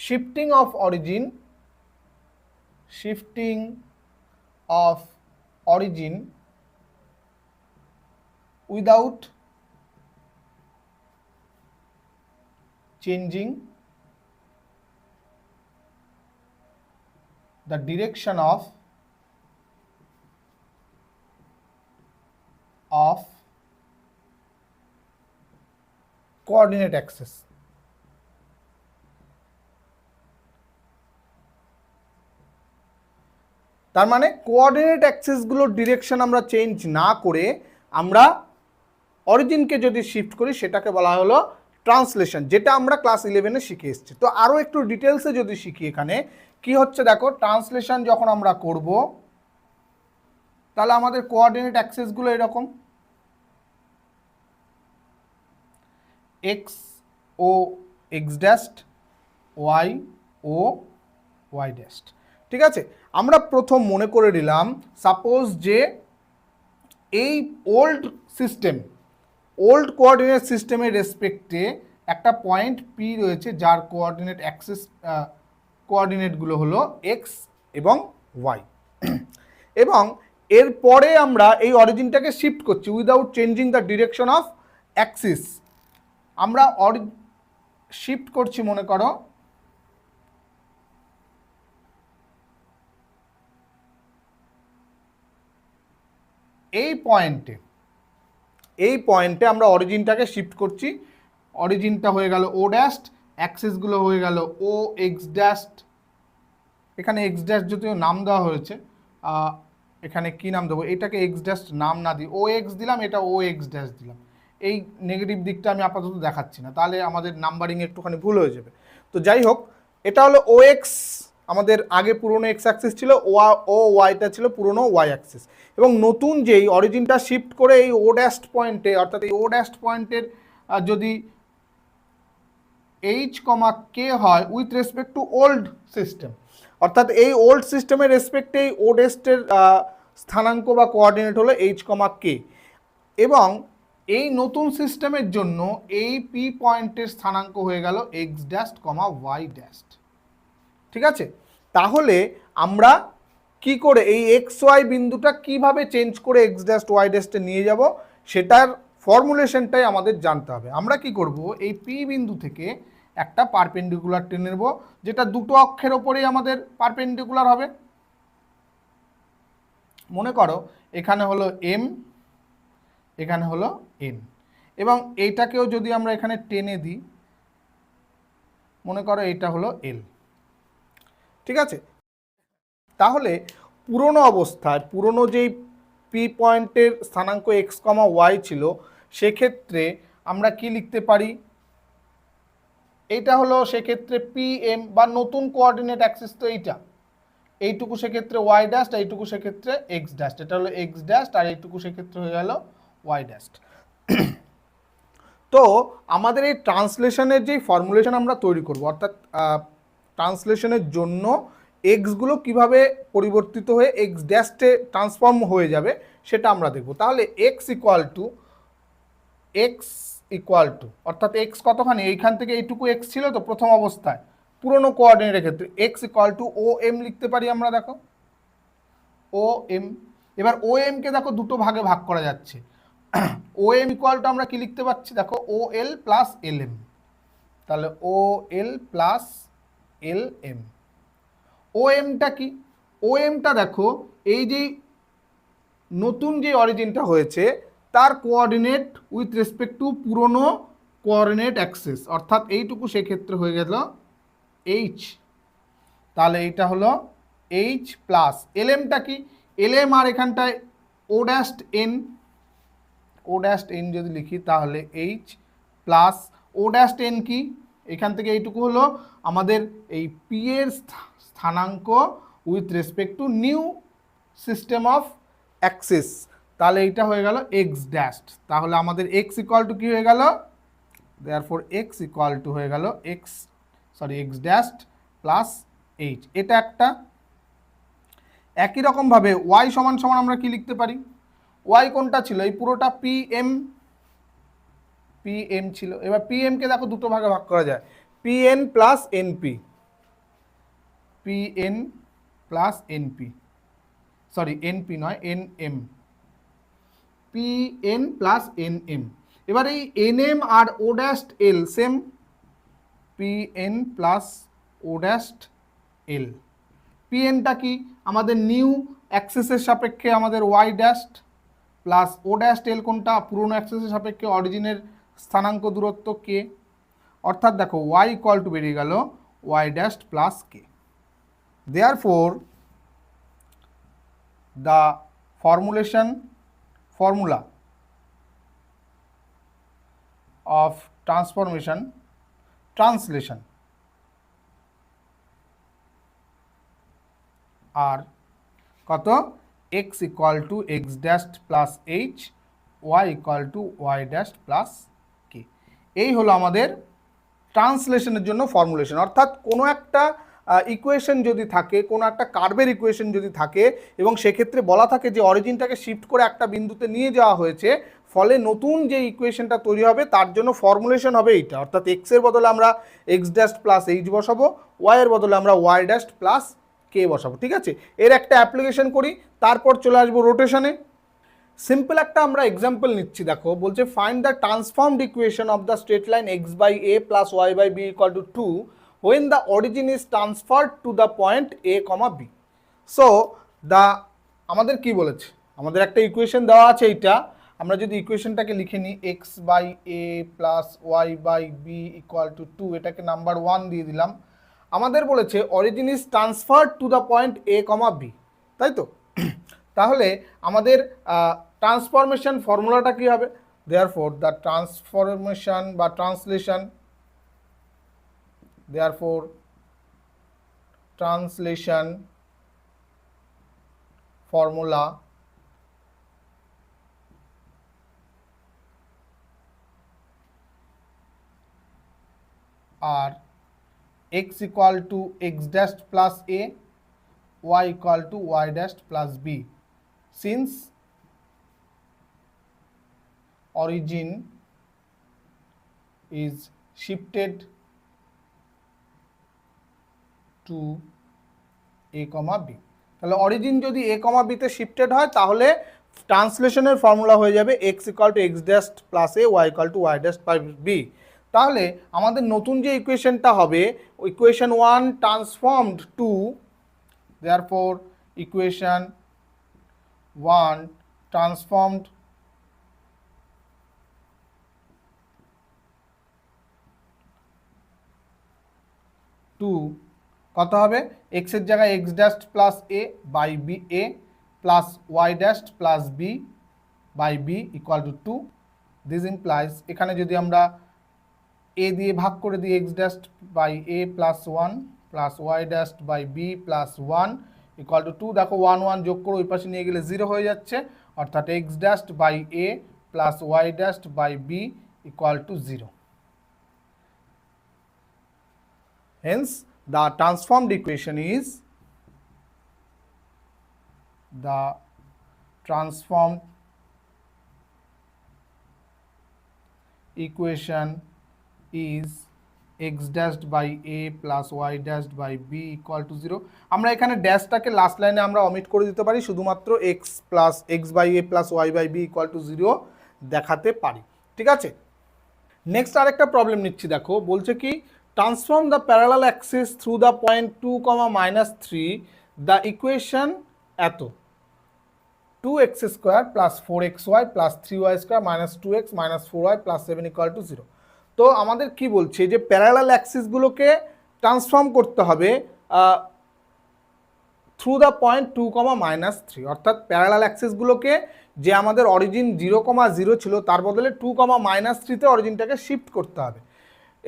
shifting of origin without changing the direction of coordinate axis. তার মানে coordinate অ্যাক্সিসগুলোর direction আমরা change না করে আমরা অরিজিনকে যদি শিফট করি সেটাকে বলা হলো ট্রান্সলেশন, যেটা আমরা ক্লাস 11-এ শিখে এসেছি। তো আরও একটু ডিটেলসে যদি শিখি এখানে কি হচ্ছে দেখো, ট্রান্সলেশন যখন আমরা করব তাহলে আমাদের কোঅর্ডিনেট অ্যাক্সিসগুলো এরকম এক্স ও এক্স ড্যাস্ট, ওয়াই ও ওয়াই ড্যাস্ট। ঠিক আছে, আমরা প্রথম মনে করে নিলাম সাপোজ যে এই ওল্ড কোঅর্ডিনেট সিস্টেমের রেসপেক্টে একটা পয়েন্ট পি রয়েছে যার কোঅর্ডিনেট অ্যাক্সিস কোঅর্ডিনেটগুলো হলো এক্স এবং ওয়াই, এবং এরপরে আমরা এই অরিজিনটাকে শিফট করছি without changing the direction of Axis. আমরা শিফট করছি মনে করো এই পয়েন্টে আমরা অরিজিনটাকে শিফট করছি। অরিজিনটা হয়ে গেল ও ড্যাস্ট, অ্যাক্সিসগুলো হয়ে গেল ও এক্স ড্যাস্ট, এখানে এক্স ড্যাস্ট যদিও নাম দেওয়া হয়েছে, এখানে কি নাম দেবো, এটাকে এক্স ড্যাস্ট নাম না দিই ও এক্স দিলাম, এটা ও এক্স ড্যাস্ট দিলাম। এই নেগেটিভ দিকটা আমি আপাতত দেখাচ্ছি না, তাহলে আমাদের নাম্বারিং একটুখানি ভুল হয়ে যাবে। তো যাই হোক, এটা হলো ও এক্স, আমাদের আগে পুরনো এক্স অ্যাক্সিস ছিল, ও ওয়াইটা ছিল পুরনো ওয়াই অ্যাক্সিস, এবং নতুন যেই অরিজিনটা শিফট করে এই ও ড্যাস্ট পয়েন্টে, অর্থাৎ এই ও ড্যাস্ট পয়েন্টের যদি এইচ কমা কে হয় with respect to old system, অর্থাৎ এই ওল্ড সিস্টেমের রেসপেক্টে এই ও ড্যাস্টের স্থানাঙ্ক বা কোঅর্ডিনেট হলো এইচ কমা কে, এবং এই নতুন সিস্টেমের জন্য এই পি পয়েন্টের স্থানাঙ্ক হয়ে গেল এক্স ড্যাস্ট কমা ওয়াই ড্যাস্ট। ঠিক আছে, তাহলে আমরা কি করে এই এক্স ওয়াই বিন্দুটা কিভাবে চেঞ্জ করে এক্স ড্যাস্ট ওয়াই ড্যাস্টে নিয়ে যাব সেটার ফর্মুলেশনটাই আমাদের জানতে হবে। আমরা কি করব, এই পি বিন্দু থেকে একটা পারপেন্ডিকুলার টেনে নেব, যেটা দুটো অক্ষের ওপরেই আমাদের পারপেন্ডিকুলার হবে। মনে করো এখানে হলো এম, এখানে হলো এন, এবং এইটাকেও যদি আমরা এখানে টেনে দিই, মনে করো এটা হলো এল। ঠিক আছে, তাহলে পুরনো অবস্থায় পুরনো যেই পি পয়েন্টের স্থানাঙ্ক এক্স কমা ওয়াই ছিল, সেক্ষেত্রে আমরা কি লিখতে পারি, এইটা হলো সেক্ষেত্রে পি এম বা নতুন কোঅর্ডিনেট অ্যাক্সিস, তো এইটুকু সেক্ষেত্রে ওয়াই ড্যাস্ট, এইটুকু সেক্ষেত্রে এক্স ড্যাস্ট, এটা হলো এক্স ড্যাস্ট, আর এইটুকু সেক্ষেত্রে হয়ে গেল ওয়াই ড্যাস্ট। তো আমাদের এই ট্রান্সলেশনের যেই ফর্মুলেশন আমরা তৈরি করব, অর্থাৎ ট্রান্সলেশনের জন্য এক্সগুলো কিভাবে পরিবর্তিত হয়ে এক্স ড্যাস্টে ট্রান্সফর্ম হয়ে যাবে সেটা আমরা দেখব। তাহলে এক্স ইকুয়াল টু অর্থাৎ এক্স কতখানি, এইখান থেকে এইটুকু এক্স ছিল তো প্রথম অবস্থায় পুরনো কোঅর্ডিনেটের ক্ষেত্রে, x equal to O M লিখতে পারি আমরা, দেখো ও এম। এবার ও এমকে দেখো দুটো ভাগে ভাগ করা যাচ্ছে, ও এম ইকুয়াল টু আমরা কি লিখতে পাচ্ছি, দেখো ও এল প্লাস এল এম, তাহলে ও এল প্লাস এল এম। ও এমটা কি, ও এমটা দেখো এই যে নতুন যে অরিজিনটা হয়েছে তার কোঅর্ডিনেট উইথ রেসপেক্ট টু পুরনো কোঅর্ডিনেট অ্যাক্সিস, অর্থাৎ এইটুকু সেক্ষেত্রে হয়ে গেল এইচ, তাহলে এইটা হলো এইচ প্লাস এল এমটা কি, এল এম আর এখানটায় ও ড্যাস্ট এন যদি লিখি তাহলে এইচ প্লাস ও ড্যাস্ট এন কি, এখান থেকে এইটুকু হলো আমাদের এই পি এর স্থানাঙ্ক with respect to new system of Axis, তাহলে এইটা হয়ে গেল এক্স ড্যাস্ট। তাহলে আমাদের এক্স ইকুয়াল টু কি হয়ে গেল, দেয়ারফর এক্স ইকুয়াল টু হয়ে গেল এক্স ড্যাস্ট প্লাস এইচ। এটা একটা। একই রকমভাবে ওয়াই সমান সমান আমরা কি লিখতে পারি, ওয়াই কোনটা ছিল, এই পুরোটা পি এম ছিল। এবার পি এমকে দেখো দুটো ভাগে ভাগ করা যায়, P N plus NP, P N plus NP, sorry NP নয় NM, P N plus NM. এবার এই এনএম আর O dash L same, P N plus O dash L. P এনটা কি আমাদের নিউ অ্যাক্সিসের সাপেক্ষে আমাদের Y dash, plus O dash এল কোনটা পুরনো অ্যাক্সিসের সাপেক্ষে অরিজিনের স্থানাঙ্ক দূরত্ব কে। অর্থাৎ দেখো ওয়াই ইকুয়াল টু বেরিয়ে গেল Y dash plus K. Therefore the formula of translation আর কত x equal to x dashed plus h, y equal to y dashed plus k। এই হলো আমাদের ট্রান্সলেশনের জন্য ফর্মুলেশন। অর্থাৎ কোনো একটা ইকুয়েশন যদি থাকে, কোনো একটা কার্ভের ইকুয়েশন যদি থাকে এবং সেক্ষেত্রে বলা থাকে যে অরিজিনটাকে শিফট করে একটা বিন্দুতে নিয়ে যাওয়া হয়েছে, ফলে নতুন যে ইকুয়েশনটা তৈরি হবে তার জন্য ফর্মুলেশন হবে এইটা। অর্থাৎ এক্স এর বদলে আমরা এক্স ড্যাশ প্লাস এইচ বসাবো, ওয়াই এর বদলে আমরা ওয়াই ড্যাশ প্লাস কে বসাবো। ঠিক আছে, এর একটা অ্যাপ্লিকেশন করি, তারপর চলে আসবো রোটেশনে। সিম্পল একটা আমরা এক্সাম্পল নিচ্ছি, দেখো বলছে find the transformed equation of the straight line x by a plus y by b equal to 2 when the origin is transferred to the point a, b। So আমাদের কি বলেছে, আমাদের একটা ইকুয়েশন দেওয়া আছে এইটা, আমরা যদি ইকুয়েশনটাকে লিখে নিই x by a plus y by b equal to 2, এটাকে নাম্বার 1 দিয়ে দিলাম। আমাদের বলেছে origin is transferred to the point a, b, তাই তো? তাহলে আমাদের ট্রান্সফরমেশন ফর্মুলাটা কি হবে? দেয়ারফর দ্য ট্রান্সফরমেশন বা translation, therefore translation formula are x equal to x dash plus a, y equal to y dash plus b, since origin is shifted to a comma b. তাহলে origin যদি a কমা বিতে shifted হয় তাহলে ট্রান্সলেশনের formula হয়ে যাবে x equal to x dash plus a, y equal to y dash by b. তাহলে আমাদের নতুন যে ইকুয়েশনটা হবে, equation 1 transformed to, therefore equation 1 transformed to কত হবে? এক্স এর জায়গায় x dash plus a by b, a plus y dash plus b by b equal to 2। This implies, এখানে যদি আমরা এ দিয়ে ভাগ করে দিই x dash by a plus 1 plus y dash by b plus 1 equal to 2। দেখো 1 1 যোগ করে ওই পাশে নিয়ে গেলে 0 হয়ে যাচ্ছে, অর্থাৎ x dash by a plus y dash by b equal to 0। Hence the transformed equation is the transformed equation is x dashed by a plus y dashed by b equal to 0। আমরা এখানে ড্যাশটাকে last লাইনে আমরা omit করে দিতে পারি, শুধুমাত্র x plus x by a plus y by b equal to 0 দেখাতে পারি। ঠিক আছে, নেক্সট আরেকটা প্রবলেম নিচ্ছি, দেখো বলছে কি transform the parallel axis through the point 2, -3, the equation এত 2x square plus 4xy plus 3y square minus 2x minus 4y plus 7 equal to 0। তো আমাদের কি বলছে যে প্যারালাল অ্যাক্সিসগুলোকে ট্রান্সফর্ম করতে হবে থ্রু দ্য পয়েন্ট 2, -3, অর্থাৎ প্যারালাল অ্যাক্সিসগুলোকে যে আমাদের অরিজিন 0, 0 ছিল তার বদলে 2, -3তে অরিজিনটাকে শিফট করতে হবে,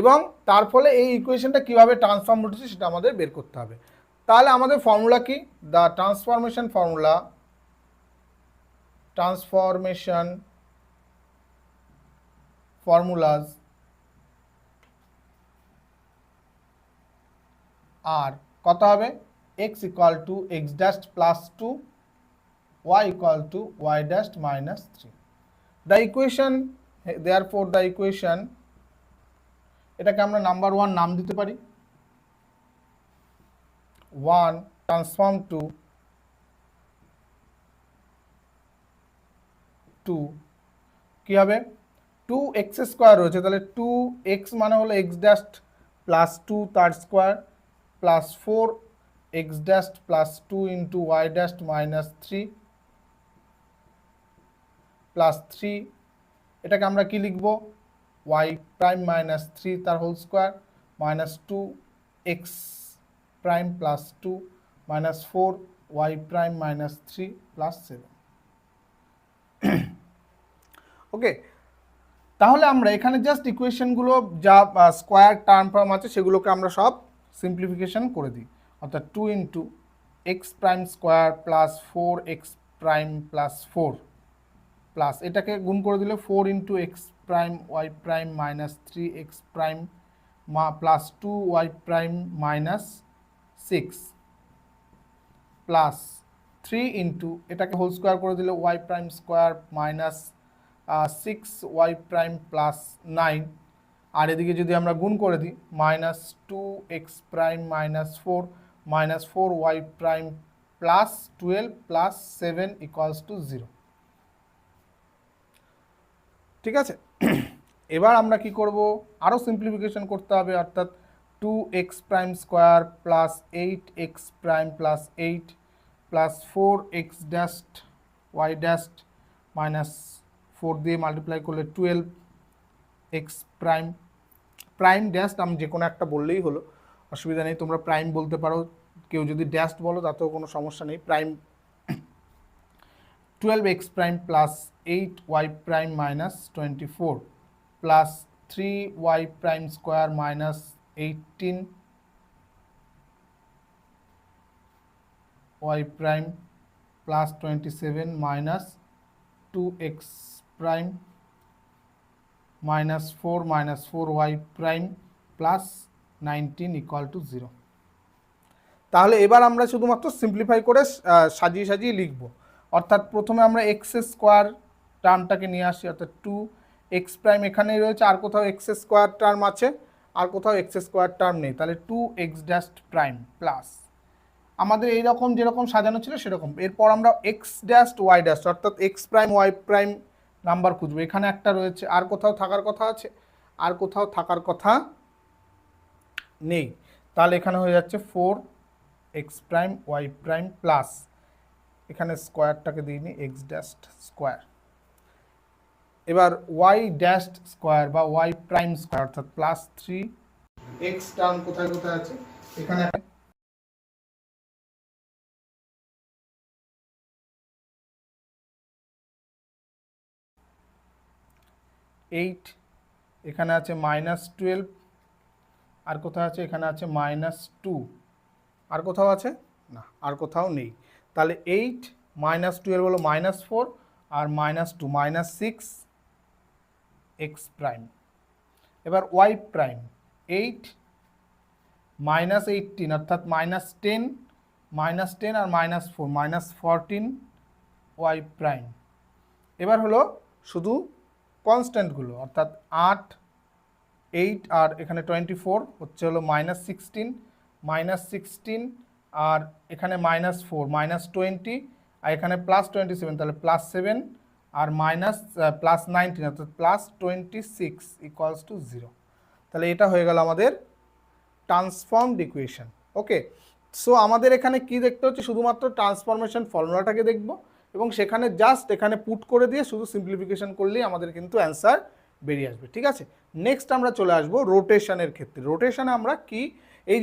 এবং তার ফলে এই ইকুয়েশনটা কীভাবে ট্রান্সফর্ম হচ্ছে সেটা আমাদের বের করতে হবে। তাহলে আমাদের ফর্মুলা কি? দ্য ট্রান্সফরমেশন ফর্মুলাজ আর কত হবে? x equal to x dash plus 2, y equal to y dash minus 3। The equation, therefore the equation, এটাকে আমরা নাম্বার 1 নাম দিতে পারি, 1 ট্রান্সফর্ম টু 2 কি হবে 2x স্কোয়ার রয়েছে, তাহলে 2x মানে হলো x ড্যাশ প্লাস 2 তার square plus 4x dash plus 2 into y dash minus 3 plus 3, এটাকে আমরা কি লিখব y প্রাইম মাইনাস 3 তার whole square minus 2x prime plus 2 minus 4y prime minus 3 plus 7। Okay, তাহলে আমরা এখানে জাস্ট ইকুয়েশনগুলো যা স্কোয়ার টার্ম ফর্ম আছে সেগুলোকে আমরা সব সিম্পলিফিকেশন করে দিই, অর্থাৎ 2 into x prime square plus 4x prime plus 4 plus এটাকে গুণ করে দিলে 4 into x prime y prime minus 3x prime plus 2y prime minus 6 plus 3 into এটাকে হোল স্কোয়ার করে দিলে y prime square minus 6y prime plus 9, আর এদিকে যদি আমরা গুণ করে দিই minus 2x prime minus 4y prime plus 12 plus 7 equals to 0। ঠিক আছে, এবার আমরা কি করব, আরও সিম্পলিফিকেশন করতে হবে, অর্থাৎ 2x prime square plus 8x prime plus 8 plus 4x dash y dash minus 4 দিয়ে মাল্টিপ্লাই করলে 12x প্রাইম প্রাইম ড্যাশ আমি যে কোনো একটা বললেই হলো, অসুবিধা নেই, তোমরা প্রাইম বলতে পারো, কেউ যদি ড্যাশ বলো তাতেও কোনো সমস্যা নেই। Prime 12x prime plus 8y prime minus 24 plus 3y prime square minus 18y prime plus 27 minus 2x prime minus 4y prime plus 19 equal to 0। তাহলে এবার আমরা শুধুমাত্র সিম্পলিফাই করে সাজিয়ে সাজিয়ে লিখব, অর্থাৎ প্রথমে আমরা এক্স স্কোয়ার টার্মটাকে নিয়ে আসি, অর্থাৎ 2x প্রাইম এখানেই রয়েছে, আর কোথাও এক্স স্কোয়ার টার্ম আছে, আর কোথাও এক্স স্কোয়ার টার্ম নেই, তাহলে 2x ড্যাশ প্রাইম প্লাস আমাদের এইরকম যেরকম সাজানো ছিল সেরকম, এরপর আমরা এক্স ড্যাশ ওয়াই ড্যাশ অর্থাৎ x prime y prime number খুঁজবো, এখানে একটা রয়েছে, আর কোথাও থাকার কথা আছে, আর কোথাও থাকার কথা নেই, তাহলে এখানে হয়ে যাচ্ছে 4x prime y prime plus এখানে স্কোয়ারটাকে দিইনি এক্স ড্যাশ স্কোয়ার, এবার ওয়াই ড্যাশ স্কোয়ার বা ওয়াই প্রাইম স্কোয়ার অর্থাৎ প্লাস 3x টার্ম কোথায় কোথায় আছে, এখানে 8, এখানে আছে মাইনাস 12, আর কোথাও আছে, এখানে আছে মাইনাস 2, আর কোথাও আছে না, আর কোথাও নেই, তাহলে 8 মাইনাস 12 হলো মাইনাস 4 আর মাইনাস 2 মাইনাস 6x প্রাইম। এবার ওয়াই প্রাইম 8 মাইনাস 18 অর্থাৎ মাইনাস 10 আর মাইনাস 4 মাইনাস 14 ওয়াই প্রাইম। এবার হলো শুধু কনস্ট্যান্টগুলো, অর্থাৎ 8, 8 আর এখানে 24 হচ্ছে হলো মাইনাস 16 আর এখানে মাইনাস 4 মাইনাস 20 আর এখানে প্লাস 27 তাহলে প্লাস 7 আর মাইনাস প্লাস 19 অর্থাৎ প্লাস 26 ইকুয়ালস টু 0। তাহলে এটা হয়ে গেল আমাদের ট্রান্সফর্মড ইকুয়েশন। ওকে, সো আমাদের এখানে কি দেখতে হচ্ছে, শুধুমাত্র ট্রান্সফরমেশন ফর্মুলাটাকে দেখব এবং সেখানে জাস্ট এখানে পুট করে দিয়ে শুধু সিম্পলিফিকেশন করলেই আমাদের কিন্তু অ্যান্সার বেরিয়ে আসবে। ঠিক আছে, নেক্সট আমরা চলে আসবো রোটেশনের ক্ষেত্রে। রোটেশনে আমরা কি এই